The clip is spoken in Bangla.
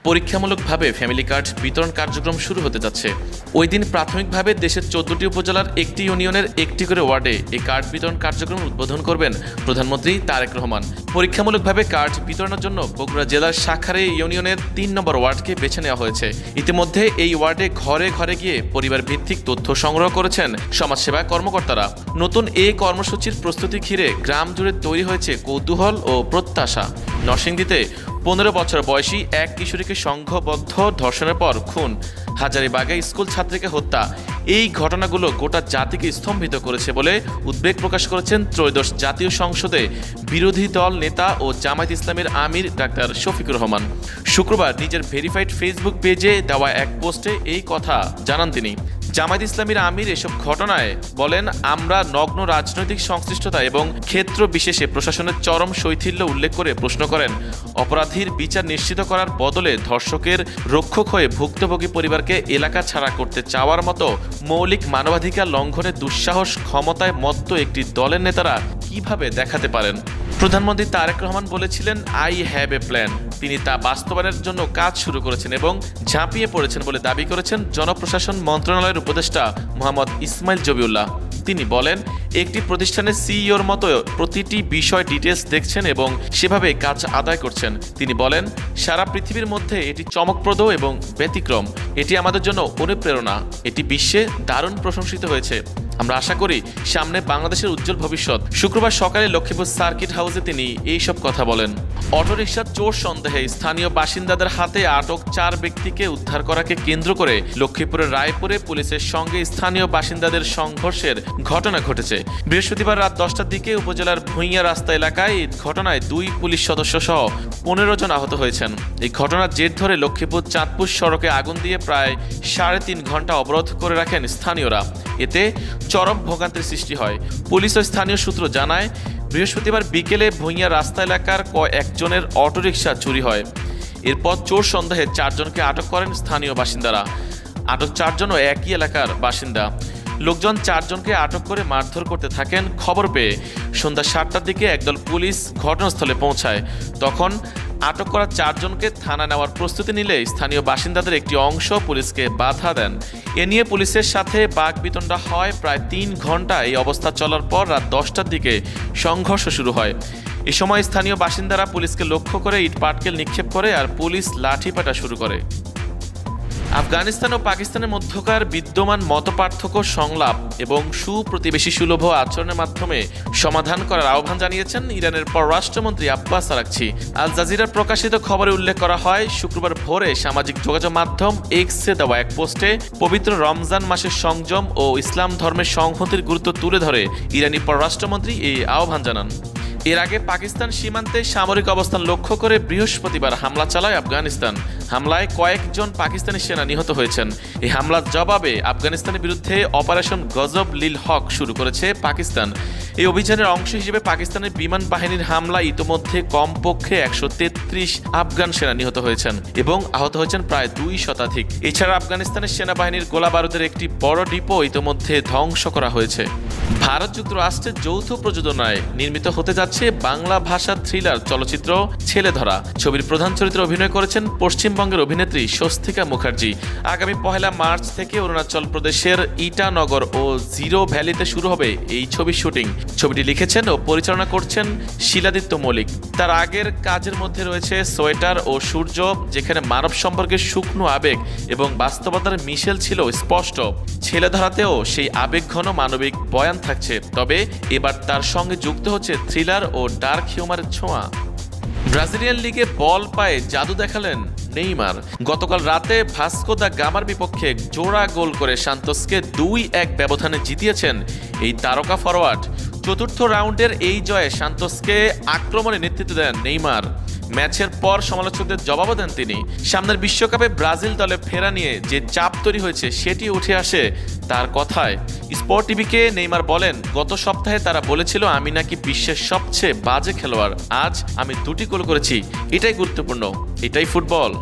পরীক্ষামূলকভাবে ফ্যামিলি কার্ড বিতরণ কার্যক্রম শুরু হতে যাচ্ছে। ওই দিন প্রাথমিকভাবে দেশের 14টি উপজেলার একটি ইউনিয়নের একটি করে ওয়ার্ডে এই কার্ড বিতরণ কার্যক্রম উদ্বোধন করবেন প্রধানমন্ত্রী তারেক রহমান। পরীক্ষামূলকভাবে কার্ড বিতরণের জন্য বগুড়া জেলার শাখারে ইউনিয়নের 3 নম্বর ওয়ার্ডকে বেছে নেওয়া হয়েছে। ইতিমধ্যে এই ওয়ার্ডে ঘরে ঘরে গিয়ে পরিবার ভিত্তিক তথ্য সংগ্রহ করেছেন সমাজসেবা কর্মকর্তারা। নতুন এই কর্মসূচির প্রস্তুতি ঘিরে গ্রাম জুড়ে তৈরি হয়েছে কৌতূহল ও প্রত্যাশা। নরসিংদীতে 15 বছর বয়সী এক কিশোরীকে সংঘবদ্ধ ধর্ষণের পর খুন, হাজারীবাগে স্কুল ছাত্রীকে হত্যা, এই ঘটনাগুলো গোটা জাতিকে স্তম্ভিত করেছে বলে উদ্বেগ প্রকাশ করেছেন ত্রয়োদশ জাতীয় সংসদে বিরোধী দল নেতা ও জামায়াত ইসলামের আমির ডাক্তার শফিকুর রহমান। শুক্রবার নিজের ভেরিফাইড ফেসবুক পেজে দেওয়া এক পোস্টে এই কথা জানান তিনি। জামায়াত ইসলামীর আমির এসব ঘটনায় বলেন, আমরা নগ্ন রাজনৈতিক সংশ্লিষ্টতা এবং ক্ষেত্র বিশেষে প্রশাসনের চরম শৈথিল্য উল্লেখ করে প্রশ্ন করেন, অপরাধীর বিচার নিশ্চিত করার বদলে ধর্ষকের রক্ষক হয়ে ভুক্তভোগী পরিবারকে এলাকা ছাড়া করতে চাওয়ার মতো মৌলিক মানবাধিকার লঙ্ঘনের দুঃসাহস ক্ষমতায় মত্ত একটি দলের নেতারা কিভাবে দেখাতে পারেন। প্রধানমন্ত্রী তারেক রহমান বলেছিলেন, আই হ্যাভ এ প্ল্যান। তিনি তা বাস্তবায়নের জন্য কাজ শুরু করেছেন এবং ঝাঁপিয়ে পড়েছেন বলে দাবি করেছেন জনপ্রশাসন মন্ত্রণালয়ের উপদেষ্টা মোহাম্মদ ইসমাইল জবিউল্লাহ। তিনি বলেন, একটি প্রতিষ্ঠানের সিইওর মতো প্রতিটি বিষয় ডিটেলস দেখছেন এবং সেভাবে কাজ আদায় করছেন। তিনি বলেন, সারা পৃথিবীর মধ্যে এটি চমকপ্রদ এবং ব্যতিক্রম। এটি আমাদের জন্য অনুপ্রেরণা। এটি বিশ্বে দারুণ প্রশংসিত হয়েছে। আমরা আশা করি সামনে বাংলাদেশের উজ্জ্বল ভবিষ্যৎ। শুক্রবার সকালে লক্ষ্মীপুর সার্কিট হাউসে তিনি এইসব কথা বলেন। অটোরিকশার চোর সন্দেহে স্থানীয় বাসিন্দাদের হাতে আটক 4 ব্যক্তিকে উদ্ধার করাকে কেন্দ্র করে লক্ষ্মীপুরের রায়পুরে পুলিশের সঙ্গে স্থানীয় বাসিন্দাদের সংঘর্ষের ঘটনা ঘটেছে। বৃহস্পতিবার রাত 10টার দিকে উপজেলার ভূঁইয়া রাস্তা এলাকায় এই ঘটনায় 2 পুলিশ সদস্য সহ 15 জন আহত হয়েছেন। এই ঘটনার জের ধরে লক্ষ্মীপুর চাঁদপুর সড়কে আগুন দিয়ে প্রায় 3.5 ঘন্টা অবরোধ করে রাখেন স্থানীয়রা। এতে চরম ভোগান্তির সৃষ্টি হয়। পুলিশ ও স্থানীয় সূত্র জানায়, বৃহস্পতিবার বিকেলে ভূঁইয়া রাস্তা এলাকার কয়েকজনের অটোরিকশা চুরি হয়। এরপর চোর সন্দেহে 4 জনকে আটক করেন স্থানীয় বাসিন্দারা। আটক 4 জনও একই এলাকার বাসিন্দা। লোকজন 4 জনকে আটক করে মারধর করতে থাকেন। খবর পেয়ে সন্ধ্যা 7টার দিকে একদল পুলিশ ঘটনাস্থলে পৌঁছায়। তখন আটক করা 4 জনকে থানা নেওয়ার প্রস্তুতি নিলে স্থানীয় বাসিন্দাদের একটি অংশ পুলিশকে বাধা দেন। এ নিয়ে পুলিশের সাথে বাকবিতণ্ডা হয়। প্রায় 3 ঘন্টা এই অবস্থা চলার পর রাত 10টার দিকে সংঘর্ষ শুরু হয়। এ সময় স্থানীয় বাসিন্দারা পুলিশকে লক্ষ্য করে ইট পাটকেল নিক্ষেপ করে আর পুলিশ লাঠিপেটা শুরু করে। আফগানিস্তান ও পাকিস্তানের মধ্যকার বিদ্যমান মতপার্থক্য সংলাপ এবং সুপ্রতিবেশী সুলভ আচরণের মাধ্যমে সমাধান করার আহ্বান জানিয়েছেন ইরানের পররাষ্ট্রমন্ত্রী আব্বাস আরাগচি। আল জাজিরার প্রকাশিত খবরে উল্লেখ করা হয়, শুক্রবার ভোরে সামাজিক যোগাযোগ মাধ্যম এক্সে দেওয়া এক পোস্টে পবিত্র রমজান মাসের সংযম ও ইসলাম ধর্মের সংহতির গুরুত্ব তুলে ধরে ইরানি পররাষ্ট্রমন্ত্রী এই আহ্বান জানান। এর আগে পাকিস্তান সীমান্তে সামরিক অবস্থান লক্ষ্য করে বৃহস্পতিবার হামলা চালায় আফগানিস্তান। হামলায় কয়েকজন পাকিস্তানি সেনা নিহত হয়েছেন। এই হামলার জবাবে আফগানিস্তানের বিরুদ্ধে অপারেশন গজব লিল হক শুরু করেছে পাকিস্তান। এই অভিযানের অংশ হিসেবে পাকিস্তানের বিমান বাহিনীর হামলায় ইতোমধ্যে কমপক্ষে 133 আফগান সেনা নিহত হয়েছেন এবং আহত হয়েছেন প্রায় 2 শতাধিক। এছাড়া আফগানিস্তানের সেনাবাহিনীর গোলাবারুদের একটি বড় ডিপো ইতোমধ্যে ধ্বংস করা হয়েছে। ভারত যুক্তরাষ্ট্রের যৌথ প্রযোজনায় নির্মিত হতে যাচ্ছে বাংলা ভাষার থ্রিলার চলচ্চিত্র ছেলে ধরা। ছবির প্রধান চরিত্রে অভিনয় করেছেন পশ্চিমবঙ্গের অভিনেত্রী স্বস্তিকা মুখার্জি। আগামী 1 মার্চ থেকে অরুণাচল প্রদেশের ইটানগর ও জিরো ভ্যালিতে শুরু হবে এই ছবির শুটিং। ছবিটি লিখেছেন ও পরিচালনা করছেন শিলাদিত্য মল্লিক। তার আগের কাজের মধ্যে রয়েছে সোয়েটার ও সূর্য, যেখানে মানব সম্পর্কের শুকনো আবেগ এবং বাস্তবতার মিশেল ছিল স্পষ্ট। ছেলে ধরাতেও সেই আবেগঘন মানবিক বয়ান থাকছে, তবে এবার তার সঙ্গে যুক্ত হচ্ছে থ্রিলার ও ডার্ক হিউমারের ছোঁয়া। ব্রাজিলিয়ান লিগে বল পায়ে জাদু দেখালেন নেইমার। গতকাল রাতে ভাস্কো দা গামার বিপক্ষে জোড়া গোল করে সান্তোসকে 2-1 ব্যবধানে জিতিয়েছেন এই তারকা ফরোয়ার্ড। চতুর্থ রাউন্ডের এই জয়ে সান্তোসকে আক্রমণে নেতৃত্ব দেন নেইমার। ম্যাচের পর সমালোচকদের জবাবও দেন তিনি। সামনের বিশ্বকাপে ব্রাজিল দলে ফেরা নিয়ে যে চাপ তৈরি হয়েছে সেটি উঠে আসে তার কথায়। স্পোর্ট টিভিকে নেইমার বলেন, গত সপ্তাহে তারা বলেছিল আমি নাকি বিশ্বের সবচেয়ে বাজে খেলোয়াড়। আজ আমি 2টি গোল করেছি। এটাই গুরুত্বপূর্ণ, এটাই ফুটবল।